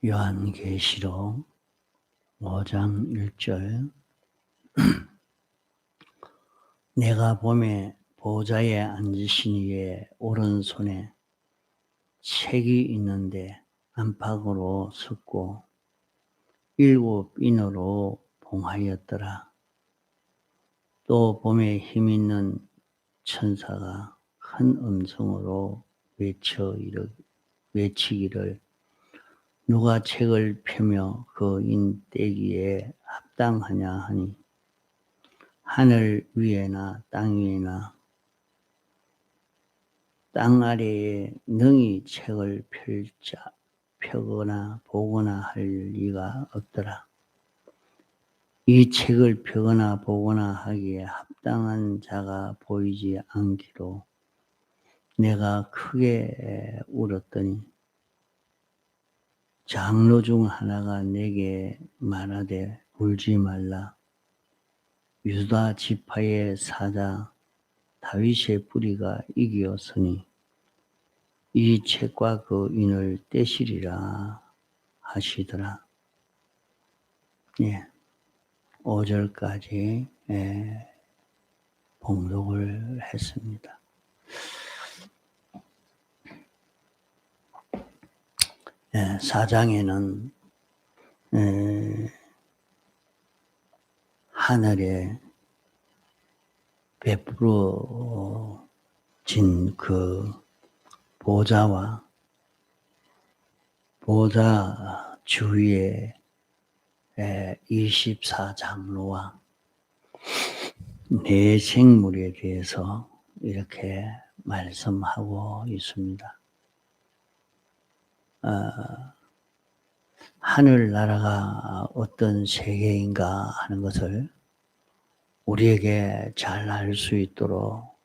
요한계시록 5장 1절 내가 보매 보좌에 앉으신 이의 오른손에 책이 있는데 안팎으로 섰고 7 인으로 봉하였더라. 또 보매 힘있는 천사가 큰 음성으로 외치기를 누가 책을 펴며 그 인 떼기에 합당하냐 하니 하늘 위에나 땅 위에나 땅 아래에 능히 책을 펴거나 보거나 할 리가 없더라. 이 책을 펴거나 보거나 하기에 합당한 자가 보이지 않기로 내가 크게 울었더니 장로 중 하나가 내게 말하되 울지 말라. 유다 지파의 사자 다윗의 뿌리가 이기었으니 이 책과 그 인을 떼시리라 하시더라. 예, 5절까지 봉독을 했습니다. 예, 4장에는 하늘에 베풀어진 그 보좌와 보좌 주위에 24장로와 네 생물에 대해서 이렇게 말씀하고 있습니다. 하늘나라가 어떤 세계인가 하는 것을 우리에게 잘 알 수 있도록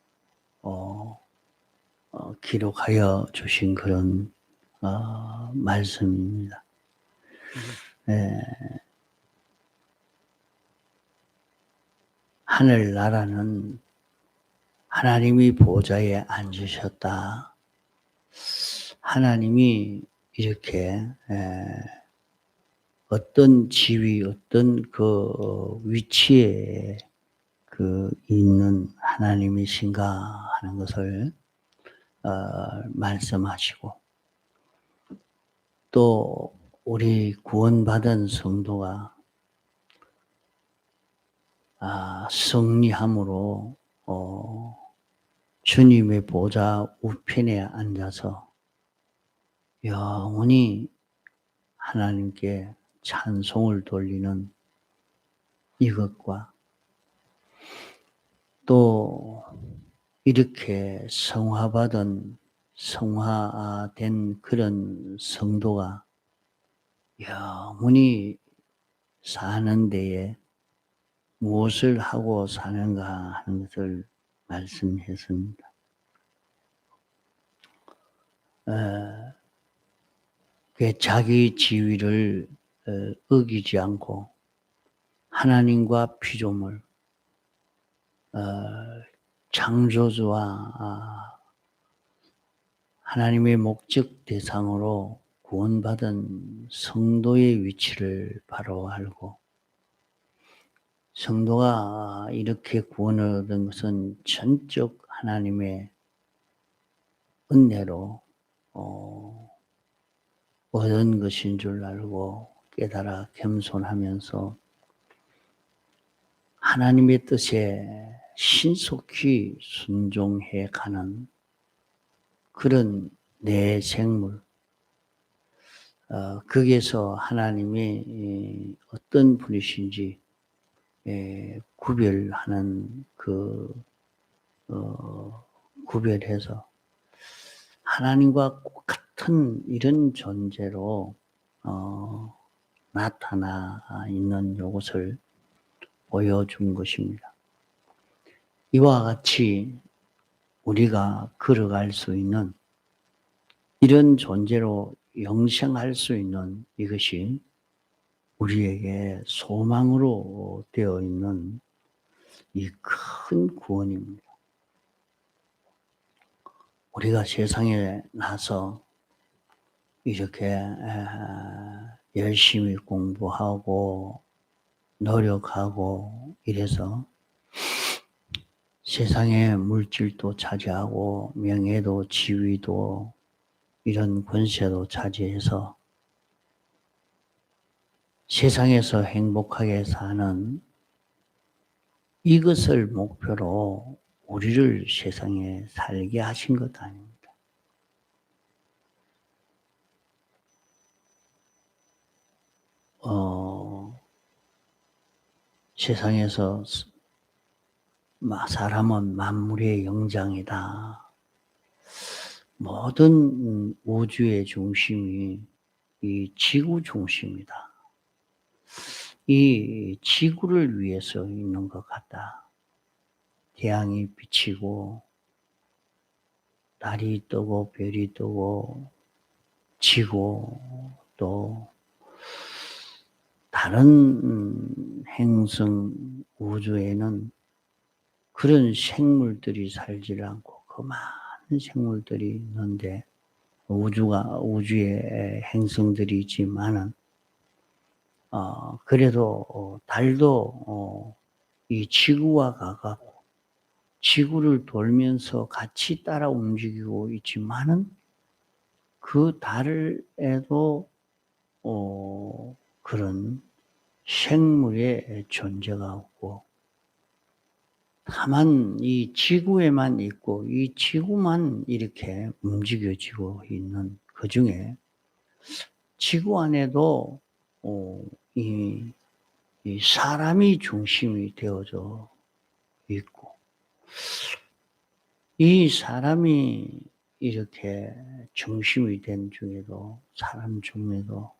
기록하여 주신 그런 말씀입니다. 하늘나라는 하나님이 보좌에 앉으셨다. 하나님이 이렇게 어떤 지위, 어떤 그 위치에 그 있는 하나님이신가 하는 것을 말씀하시고 또 우리 구원받은 성도가 승리함으로 주님의 보좌 우편에 앉아서 영원히 하나님께 찬송을 돌리는 이것과 또 이렇게 성화된 그런 성도가 영원히 사는 데에 무엇을 하고 사는가 하는 것을 말씀했습니다. 자기 지위를 어기지 않고 하나님과 피조물, 창조주와 하나님의 목적 대상으로 구원받은 성도의 위치를 바로 알고 성도가 이렇게 구원을 얻은 것은 전적 하나님의 은혜로 얻은 것인 줄 알고 깨달아 겸손하면서 하나님의 뜻에 신속히 순종해 가는 그런 내 생물, 거기에서 하나님이 어떤 분이신지 구별하는 구별해서 하나님과 똑같은 이런 존재로 나타나 있는 이것을 보여준 것입니다. 이와 같이 우리가 걸어갈 수 있는 이런 존재로 영생할 수 있는 이것이 우리에게 소망으로 되어 있는 이 큰 구원입니다. 우리가 세상에 나서 이렇게 열심히 공부하고 노력하고 이래서 세상의 물질도 차지하고 명예도 지위도 이런 권세도 차지해서 세상에서 행복하게 사는 이것을 목표로 우리를 세상에 살게 하신 것 아닙니다. 세상에서 사람은 만물의 영장이다. 모든 우주의 중심이 이 지구 중심이다. 이 지구를 위해서 있는 것 같다. 태양이 비치고 달이 뜨고 별이 뜨고 지구 또 다른 행성 우주에는 그런 생물들이 살지 않고 그 많은 생물들이 있는데 우주에 행성들이 있지만은 그래도 달도 이 지구와 가깝고 지구를 돌면서 같이 따라 움직이고 있지만은 그 달에도 그런 생물의 존재가 없고 다만 이 지구에만 있고 이 지구만 이렇게 움직여지고 있는 그 중에 지구 안에도 이 사람이 중심이 되어져 있고 이 사람이 이렇게 중심이 된 중에도 사람 중에도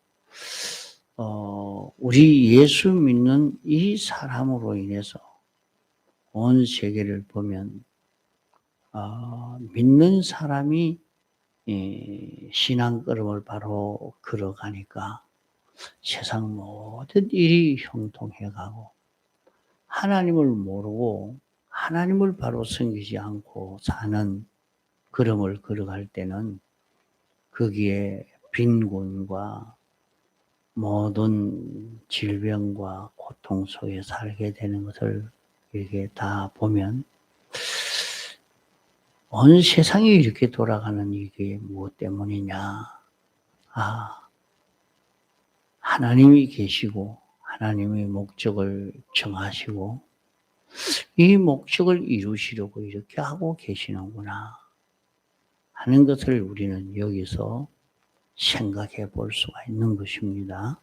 우리 예수 믿는 이 사람으로 인해서 온 세계를 보면 믿는 사람이 신앙 걸음을 바로 걸어가니까 세상 모든 일이 형통해 가고 하나님을 모르고 하나님을 바로 섬기지 않고 사는 걸음을 걸어갈 때는 거기에 빈곤과 모든 질병과 고통 속에 살게 되는 것을 이렇게 다 보면 온 세상이 이렇게 돌아가는 이게 무엇 때문이냐? 하나님이 계시고 하나님의 목적을 정하시고 이 목적을 이루시려고 이렇게 하고 계시는구나 하는 것을 우리는 여기서 생각해 볼 수가 있는 것입니다.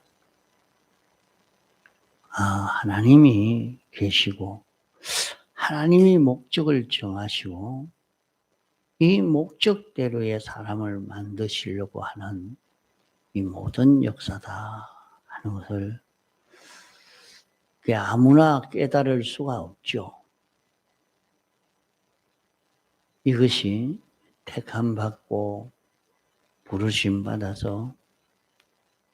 하나님이 계시고 하나님이 목적을 정하시고 이 목적대로의 사람을 만드시려고 하는 이 모든 역사다 하는 것을 아무나 깨달을 수가 없죠. 이것이 택함받고 부르심받아서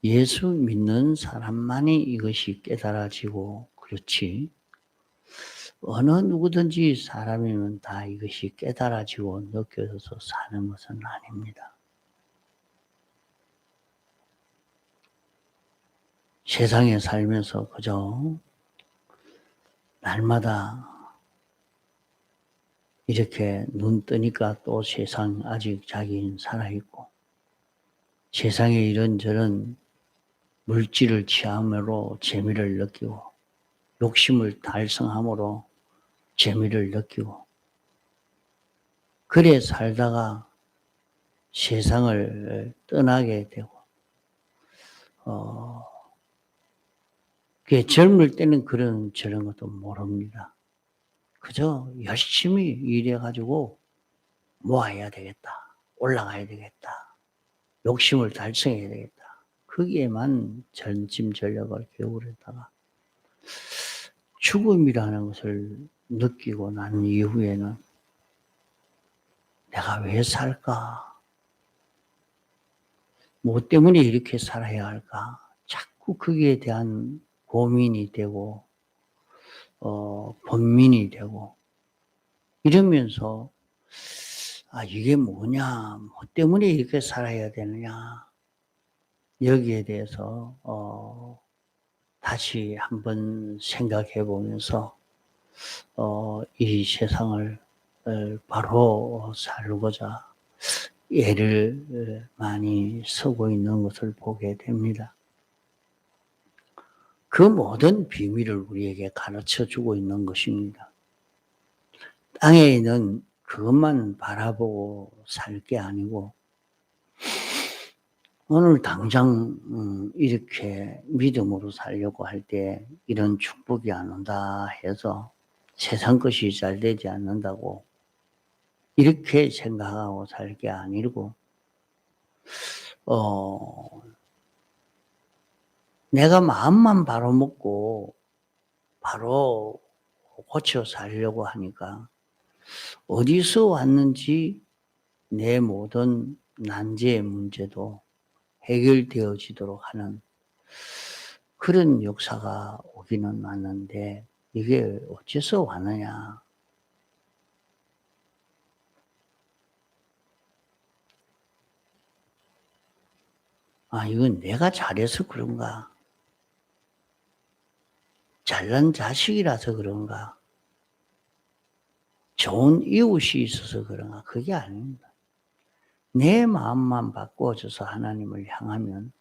예수 믿는 사람만이 이것이 깨달아지고 그렇지 어느 누구든지 사람이면 다 이것이 깨달아지고 느껴져서 사는 것은 아닙니다. 세상에 살면서 그저 날마다 이렇게 눈 뜨니까 또 세상 아직 자기는 살아있고 세상에 이런저런 물질을 취함으로 재미를 느끼고 욕심을 달성함으로 재미를 느끼고 그래 살다가 세상을 떠나게 되고 젊을 때는 저런 것도 모릅니다. 그저 열심히 일해가지고 모아야 되겠다. 올라가야 되겠다. 욕심을 달성해야 되겠다. 거기에만 전심전력을 기울였다가 죽음이라는 것을 느끼고 난 이후에는 내가 왜 살까? 뭐 때문에 이렇게 살아야 할까? 자꾸 거기에 대한 고민이 되고 번민이 되고 이러면서 이게 뭐냐? 뭐 때문에 이렇게 살아야 되느냐? 여기에 대해서 다시 한번 생각해 보면서 이 세상을 바로 살고자 애를 많이 쓰고 있는 것을 보게 됩니다. 그 모든 비밀을 우리에게 가르쳐 주고 있는 것입니다. 땅에 있는 그것만 바라보고 살 게 아니고 오늘 당장 이렇게 믿음으로 살려고 할 때 이런 축복이 안 온다 해서 세상 것이 잘 되지 않는다고 이렇게 생각하고 살 게 아니고 내가 마음만 바로 먹고 바로 고쳐 살려고 하니까 어디서 왔는지 내 모든 난제의 문제도 해결되어지도록 하는 그런 역사가 오기는 왔는데 이게 어째서 왔느냐. 이건 내가 잘해서 그런가? 잘난 자식이라서 그런가? 좋은 이웃이 있어서 그런가? 그게 아닙니다. 내 마음만 바꿔줘서 하나님을 향하면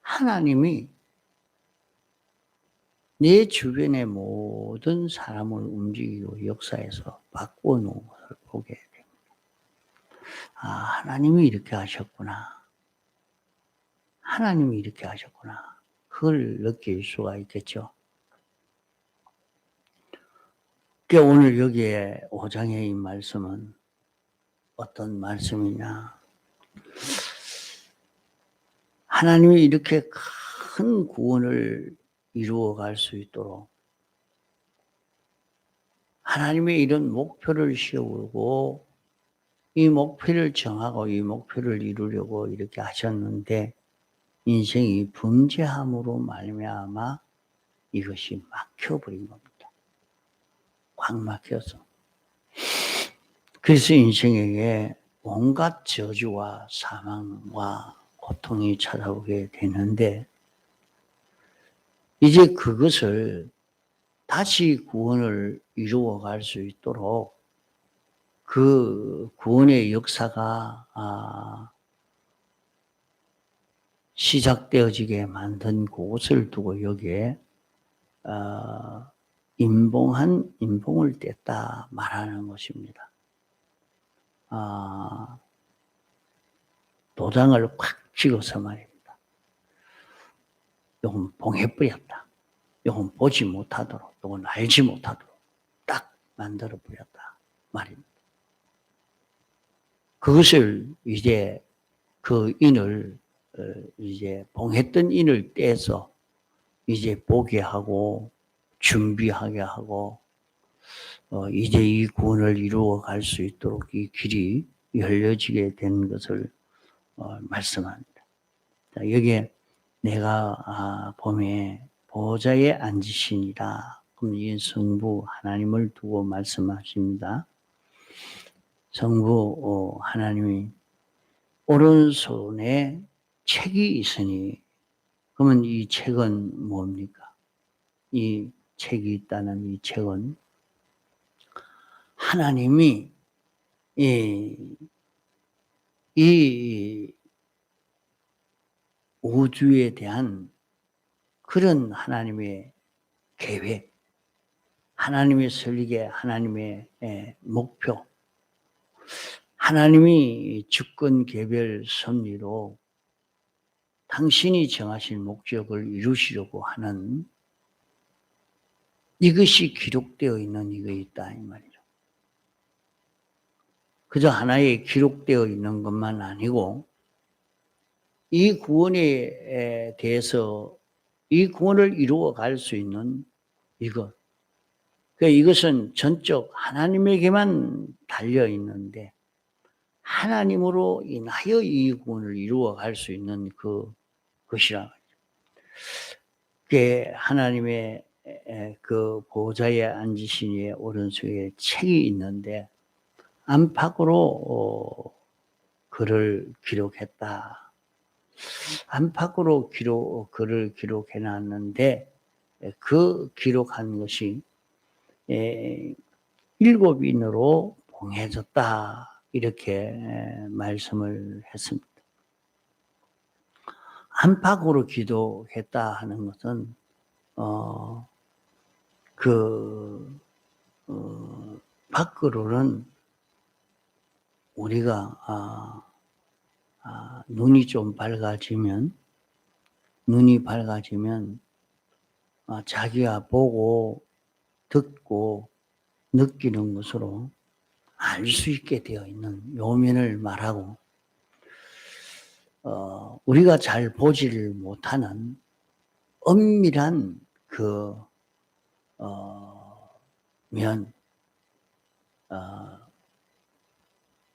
하나님이 내 주변의 모든 사람을 움직이고 역사에서 바꾸어 놓은 것을 보게 됩니다. 하나님이 이렇게 하셨구나. 하나님이 이렇게 하셨구나. 그걸 느낄 수가 있겠죠. 그러니까 오늘 여기에 5장의 이 말씀은 어떤 말씀이냐. 하나님이 이렇게 큰 구원을 이루어갈 수 있도록 하나님의 이런 목표를 세우고 이 목표를 정하고 이 목표를 이루려고 이렇게 하셨는데 인생이 범죄함으로 말미암아 이것이 막혀버린 겁니다. 꽉 막혀서. 그래서 인생에게 온갖 저주와 사망과 고통이 찾아오게 되는데 이제 그것을 다시 구원을 이루어 갈 수 있도록 그 구원의 역사가 시작되어지게 만든 그것을 두고 여기에 인봉을 뗐다 말하는 것입니다. 도장을 콱 찍어서 말입니다. 요건 봉해버렸다. 요건 보지 못하도록, 요건 알지 못하도록 딱 만들어버렸다 말입니다. 그것을 이제 그 인을 이제 봉했던 인을 떼서 이제 보게 하고 준비하게 하고 이제 이 구원을 이루어 갈 수 있도록 이 길이 열려지게 된 것을 말씀합니다. 자, 여기에 내가 봄에 보좌에 앉으시니라. 그럼 이 성부 하나님을 두고 말씀하십니다. 성부 하나님이 오른손에 책이 있으니 그러면 이 책은 뭡니까? 이 책이 있다는 이 책은 하나님이 이 우주에 대한 그런 하나님의 계획, 하나님의 설계, 하나님의 목표, 하나님이 주권 개별 섭리로 당신이 정하신 목적을 이루시려고 하는 이것이 기록되어 있는 이거 있다 이 말이죠. 그저 하나의 기록되어 있는 것만 아니고 이 구원에 대해서 이 구원을 이루어 갈 수 있는 이것. 그러니까 이것은 전적 하나님에게만 달려 있는데 하나님으로 인하여 이 구원을 이루어 갈 수 있는 그것이라. 그게 하나님의 그 보좌에 앉으신 이의 오른손에 책이 있는데 안팎으로 글을 기록했다. 안팎으로 글을 기록해 놨는데 그 기록한 것이 7인으로 봉해졌다 이렇게 말씀을 했습니다. 안팎으로 기도했다 하는 것은 밖으로는 우리가 눈이 밝아지면 자기가 보고 듣고 느끼는 것으로 알 수 있게 되어 있는 요면을 말하고, 우리가 잘 보지를 못하는 엄밀한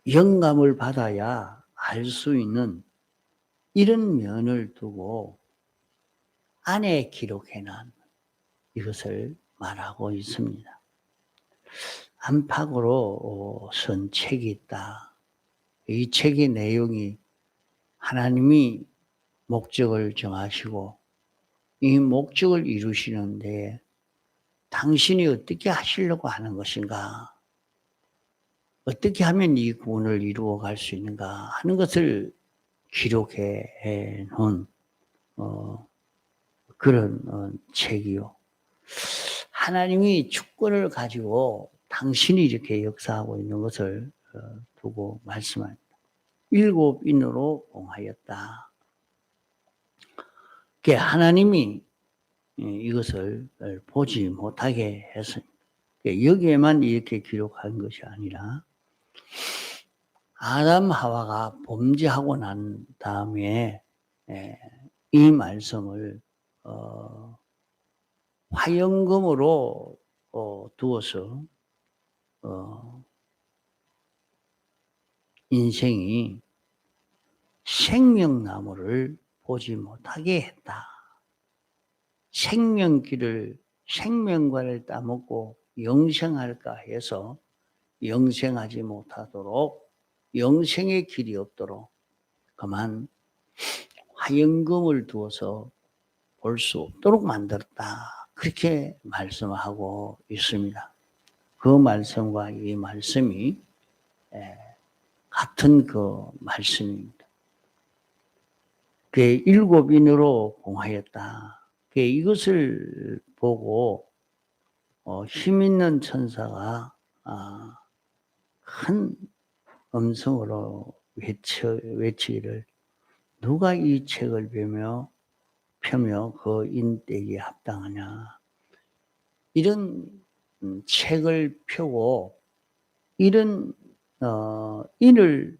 영감을 받아야 알 수 있는 이런 면을 두고 안에 기록해놓은 이것을 말하고 있습니다. 안팎으로 쓴 책이 있다. 이 책의 내용이 하나님이 목적을 정하시고 이 목적을 이루시는데 당신이 어떻게 하시려고 하는 것인가? 어떻게 하면 이 구원을 이루어 갈 수 있는가 하는 것을 기록해 놓은 그런 책이요. 하나님이 주권을 가지고 당신이 이렇게 역사하고 있는 것을 두고 말씀합니다. 7인으로 봉하였다. 하나님이 이것을 보지 못하게 했습니다. 여기에만 이렇게 기록한 것이 아니라 아담 하와가 범죄하고 난 다음에 이 말씀을 화영금으로 두어서 인생이 생명나무를 보지 못하게 했다. 생명길을, 생명과를 따먹고 영생할까 해서 영생하지 못하도록, 영생의 길이 없도록 그만 화영금을 두어서 볼 수 없도록 만들었다. 그렇게 말씀하고 있습니다. 그 말씀과 이 말씀이 같은 그 말씀입니다. 7인으로 봉하였다. 이것을 보고 힘 있는 천사가 큰 음성으로 외치기를 누가 이 책을 펴며 그 인되기에 합당하냐. 이런 책을 펴고 이런 인을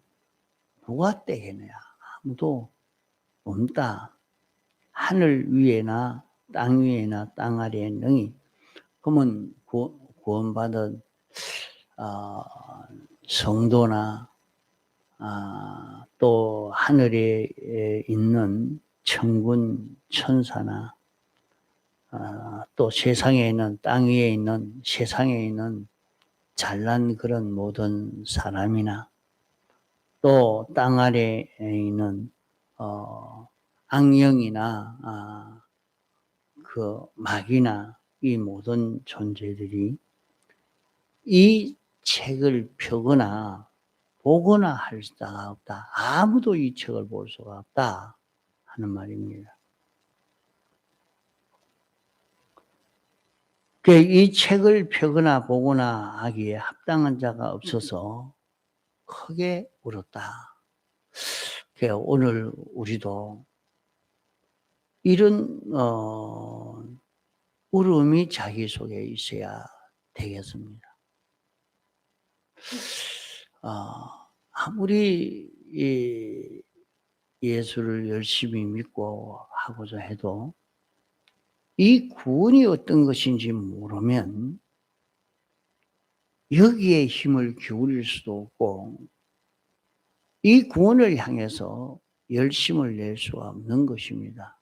누가 떼겠느냐. 아무도 없다. 하늘 위에나 땅 위에나 땅 아래에 능히. 그러면 구원받은 성도나 또 하늘에 있는 천군 천사나 또 세상에 있는, 땅 위에 있는, 세상에 있는 잘난 그런 모든 사람이나 또 땅 아래에 있는 악령이나 그 마귀나 이 모든 존재들이 이 책을 펴거나 보거나 할 수가 없다. 아무도 이 책을 볼 수가 없다 하는 말입니다. 이 책을 펴거나 보거나 하기에 합당한 자가 없어서 크게 울었다. 오늘 우리도 이런 울음이 자기 속에 있어야 되겠습니다. 아무리 예수를 열심히 믿고 하고자 해도 이 구원이 어떤 것인지 모르면 여기에 힘을 기울일 수도 없고 이 구원을 향해서 열심을 낼 수가 없는 것입니다.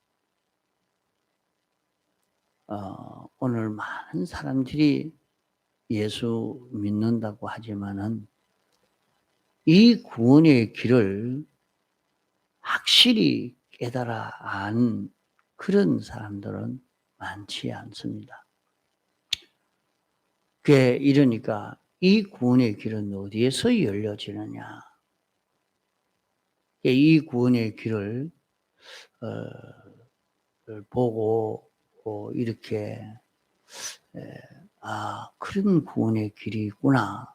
오늘 많은 사람들이 예수 믿는다고 하지만은 이 구원의 길을 확실히 깨달아 안 그런 사람들은 많지 않습니다. 이러니까 이 구원의 길은 어디에서 열려지느냐? 이 구원의 길을 보고 이렇게 그런 구원의 길이 있구나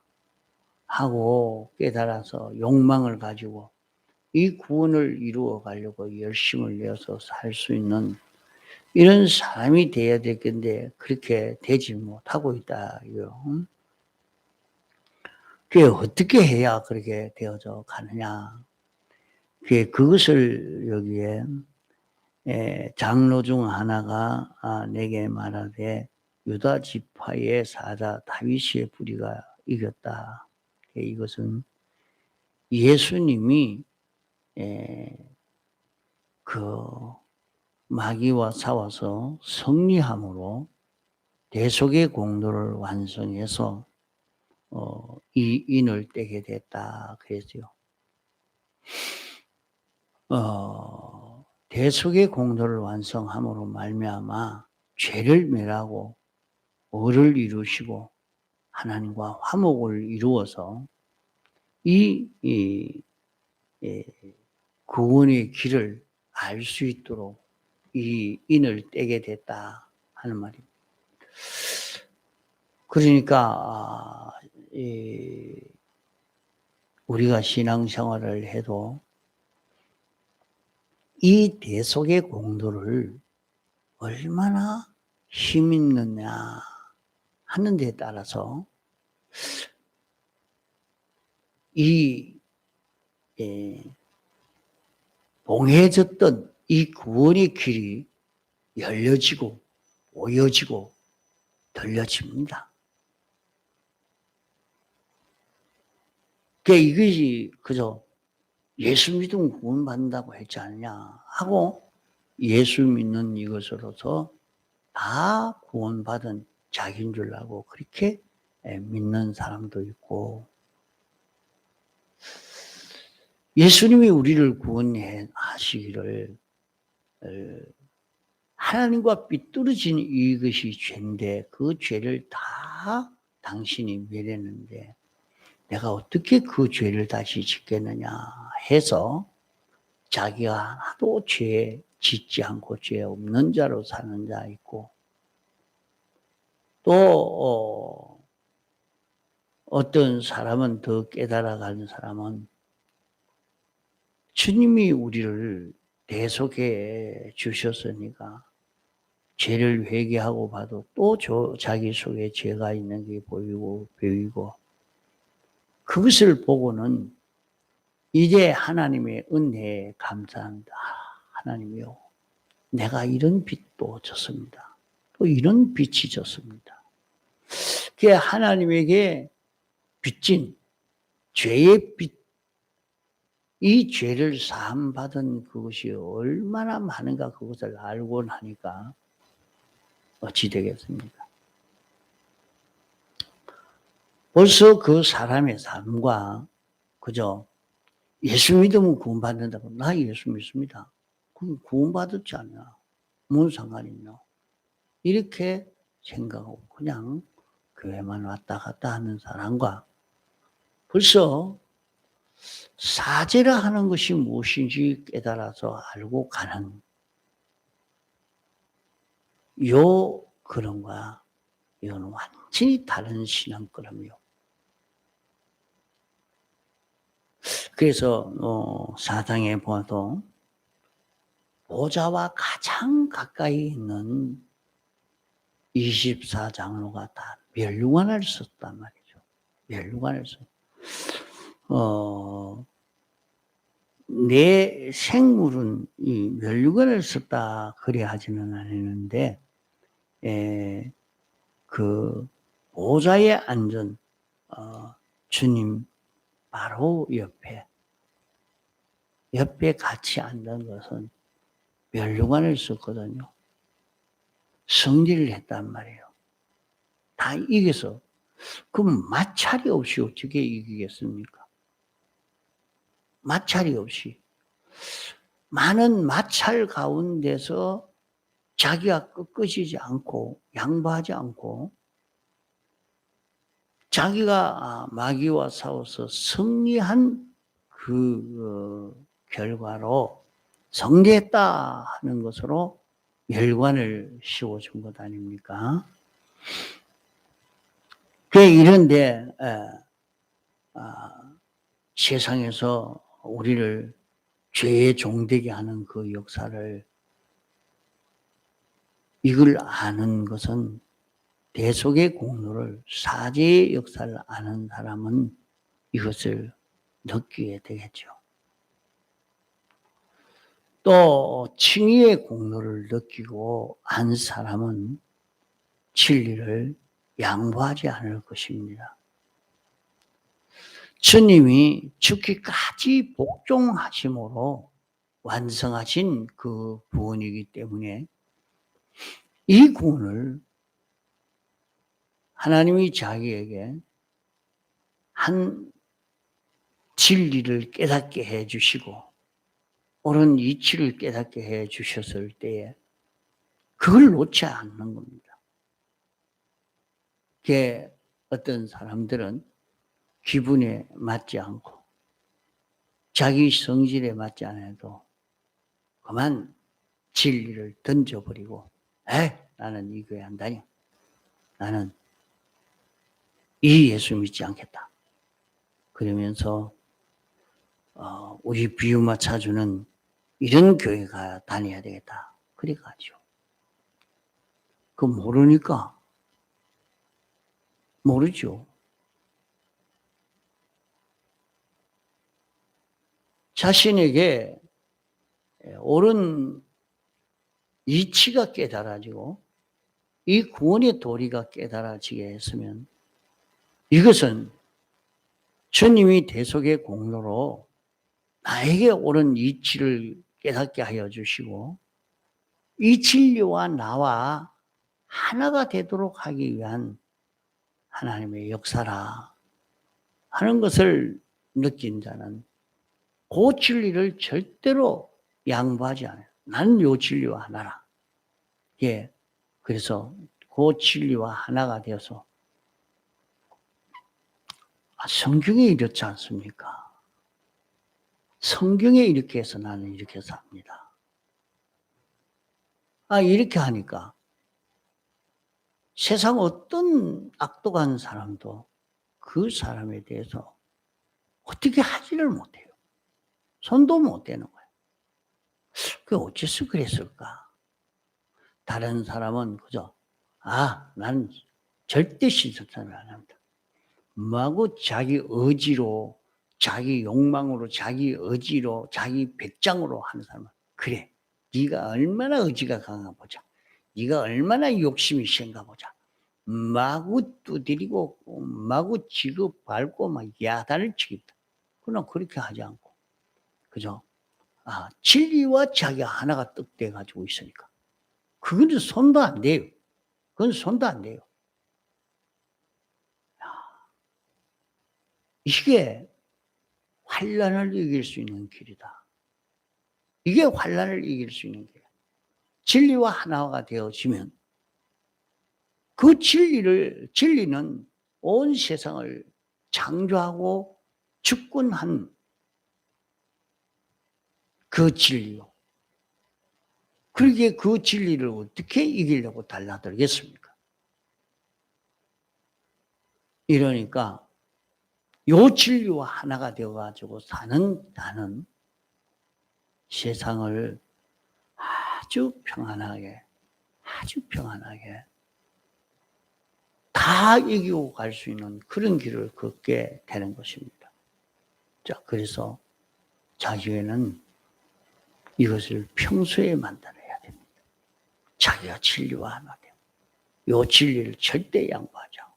하고 깨달아서 욕망을 가지고 이 구원을 이루어 가려고 열심을 내어서 살 수 있는 이런 사람이 돼야 될 건데 그렇게 되지 못하고 있다. 그게 어떻게 해야 그렇게 되어져 가느냐. 그것을 여기에 장로 중 하나가 내게 말하되 유다 지파의 사자 다윗의 부리가 이겼다. 이것은 예수님이 그 마귀와 싸워서 승리함으로 대속의 공로를 완성해서 이 인을 떼게 됐다 그랬어요. 대속의 공로를 완성함으로 말미암아 죄를 멸하고 의를 이루시고 하나님과 화목을 이루어서 이 구원의 길을 알 수 있도록 이 인을 떼게 됐다 하는 말입니다. 그러니까 우리가 신앙생활을 해도 이 대속의 공로를 얼마나 힘 있느냐 하는 데 따라서 이 봉해졌던 이 구원의 길이 열려지고 보여지고 들려집니다. 이것이 그저 예수 믿으면 구원받는다고 했지 않냐 하고 예수 믿는 이것으로서 다 구원받은 자기인 줄 알고 그렇게 믿는 사람도 있고 예수님이 우리를 구원해 하시기를 하나님과 삐뚤어진 이것이 죄인데 그 죄를 다 당신이 멸했는데 내가 어떻게 그 죄를 다시 짓겠느냐 해서 자기가 하도 죄 짓지 않고 죄 없는 자로 사는 자 있고 또 어떤 사람은 더 깨달아가는 사람은 주님이 우리를 대속해 주셨으니까 죄를 회개하고 봐도 또 자기 속에 죄가 있는 게 보이고 그것을 보고는 이제 하나님의 은혜에 감사합니다. 하나님이요. 내가 이런 빛도 졌습니다. 또 이런 빛이 졌습니다. 그게 하나님에게 빚진 죄의 빛, 이 죄를 사함받은 그것이 얼마나 많은가 그것을 알고 나니까 어찌 되겠습니까? 벌써 그 사람의 삶과 그저 예수 믿으면 구원받는다고 나 예수 믿습니다. 그럼 구원받았지 않냐? 뭔 상관이 있냐? 이렇게 생각하고 그냥 교회만 왔다 갔다 하는 사람과 벌써 사죄라 하는 것이 무엇인지 깨달아서 알고 가는 그런 거야. 이건 완전히 다른 신앙거든요. 그래서 사장에 보아도 보좌와 가장 가까이 있는 24장로가 다 멸류관을 썼단 말이죠. 멸류관을 썼. 내 생물은 이 멸류관을 썼다 그래 하지는 않았는데 그 보좌에 앉은 주님 바로 옆에 같이 앉은 것은 멸류관을 썼거든요. 승리를 했단 말이에요. 다 이겨서. 그럼 마찰이 없이 어떻게 이기겠습니까? 마찰이 없이. 많은 마찰 가운데서 자기가 꺾어지지 않고 양보하지 않고 자기가 마귀와 싸워서 승리한 그 결과로 승리했다 하는 것으로 열관을 씌워준 것 아닙니까? 이런데 세상에서 우리를 죄의 종되게 하는 그 역사를 이걸 아는 것은 대속의 공로를 사제의 역사를 아는 사람은 이것을 느끼게 되겠죠. 또 칭의의 공로를 느끼고 안 사람은 진리를 양보하지 않을 것입니다. 주님이 죽기까지 복종하심으로 완성하신 그 구원이기 때문에 이 구원을 하나님이 자기에게 한 진리를 깨닫게 해 주시고 옳은 이치를 깨닫게 해 주셨을 때에 그걸 놓지 않는 겁니다. 그게 어떤 사람들은 기분에 맞지 않고 자기 성질에 맞지 않아도 그만 진리를 던져버리고 나는 이 교회 안 다녀. 나는 이 예수 믿지 않겠다. 그러면서 우리 비유마 차주는 이런 교회 가야 다녀야 되겠다. 그래 가죠. 그거 모르니까 모르죠. 자신에게 옳은 이치가 깨달아지고 이 구원의 도리가 깨달아지게 했으면 이것은 주님이 대속의 공로로 나에게 옳은 이치를 깨닫게 하여 주시고 이 진리와 나와 하나가 되도록 하기 위한 하나님의 역사라 하는 것을 느낀 자는 그 진리를 절대로 양보하지 않아요. 나는 요 진리와 하나라. 그래서 그 진리와 하나가 되어서 성경에 이렇지 않습니까? 성경에 이렇게 해서 나는 이렇게 삽니다. 이렇게 하니까 세상 어떤 악독한 사람도 그 사람에 대해서 어떻게 하지를 못해요. 손도 못 대는 거예요. 그게 어째서 그랬을까? 다른 사람은 그저 나는 절대 신석사를 안 합니다. 뭐하고 자기 의지로 자기 욕망으로 자기 의지로 자기 백장으로 하는 사람은 그래 네가 얼마나 의지가 강한가 보자. 네가 얼마나 욕심이 센가 보자. 마구 두드리고 마구 지고 밟고 막 야단을 치겠다. 그러나 그렇게 하지 않고 그죠? 진리와 자기가 하나가 떡돼 가지고 있으니까 그건 손도 안 돼요. 그건 손도 안 돼요. 이게 환난을 이길 수 있는 길이다. 이게 환난을 이길 수 있는 길이다. 진리와 하나가 되어지면 그 진리는 온 세상을 창조하고 주권한 그 진리요. 그러기에 그 진리를 어떻게 이기려고 달라들겠습니까? 이러니까 요 진리와 하나가 되어가지고 사는 나는 세상을 아주 평안하게 다 이기고 갈 수 있는 그런 길을 걷게 되는 것입니다. 자, 그래서 자기에는 이것을 평소에 만들어야 됩니다. 자기가 진리와 하나 되고, 이 진리를 절대 양보하지 않고.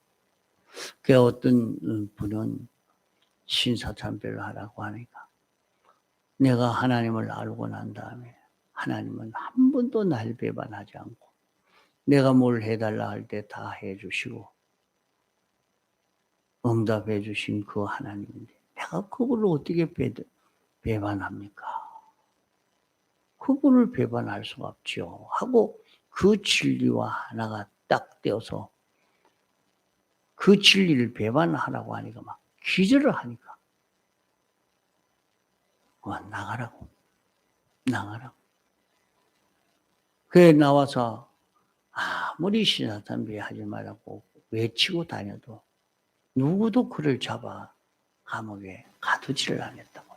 그 어떤 분은 신사참배를 하라고 하니까 내가 하나님을 알고 난 다음에 하나님은 한 번도 날 배반하지 않고 내가 뭘 해달라 할 때 다 해주시고 응답해 주신 그 하나님인데 내가 그걸 어떻게 배반합니까? 그분을 배반할 수가 없지요. 하고 그 진리와 하나가 딱 되어서 그 진리를 배반하라고 하니까 막 기절을 하니까 나가라고. 그래 나와서 아무리 신사참배 하지 말라고 외치고 다녀도 누구도 그를 잡아 감옥에 가두지를 않았다고.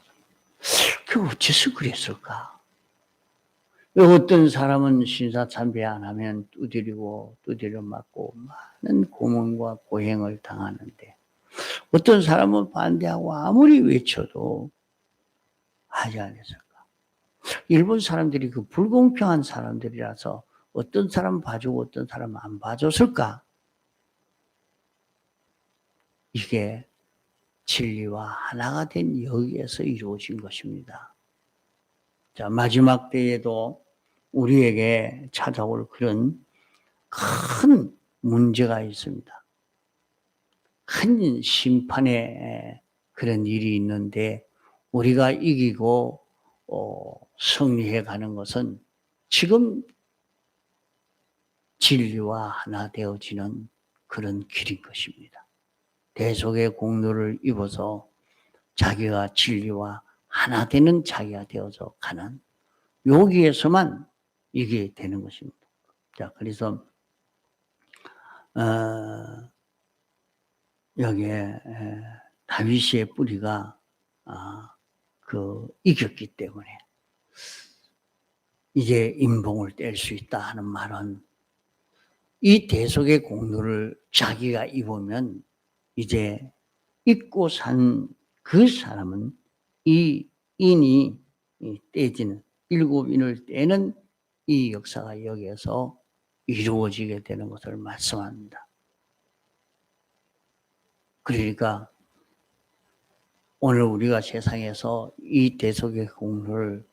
그 어째서 그랬을까? 어떤 사람은 신사참배 안 하면 두드려 맞고 많은 고문과 고행을 당하는데 어떤 사람은 반대하고 아무리 외쳐도 하지 않았을까? 일본 사람들이 그 불공평한 사람들이라서 어떤 사람은 봐주고 어떤 사람은 안 봐줬을까? 이게 진리와 하나가 된 여기에서 이루어진 것입니다. 자, 마지막 때에도 우리에게 찾아올 그런 큰 문제가 있습니다. 큰 심판의 그런 일이 있는데 우리가 이기고 승리해 가는 것은 지금 진리와 하나 되어지는 그런 길인 것입니다. 대속의 공로를 입어서 자기가 진리와 하나 되는 자기가 되어서 가는 여기에서만 이게 되는 것입니다. 자, 그래서 여기에 다윗의 뿌리가 이겼기 때문에 이제 임봉을 뗄 수 있다 하는 말은 이 대속의 공로를 자기가 입으면 이제 입고 산 그 사람은 이 인이 떼지는 일곱 인을 떼는 이 역사가 여기에서 이루어지게 되는 것을 말씀합니다. 그러니까 오늘 우리가 세상에서 이 대속의 공로를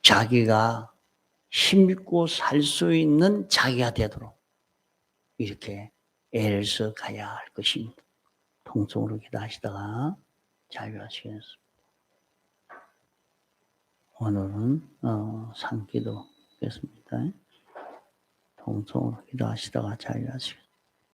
자기가 힘입고 살 수 있는 자기가 되도록 이렇게 애를 써 가야 할 것입니다. 통성으로 기도하시다가 자유하시겠습니다. 오늘은 산기도 겠습니다. 통성으로 기도하시다가 자유하시겠습니다.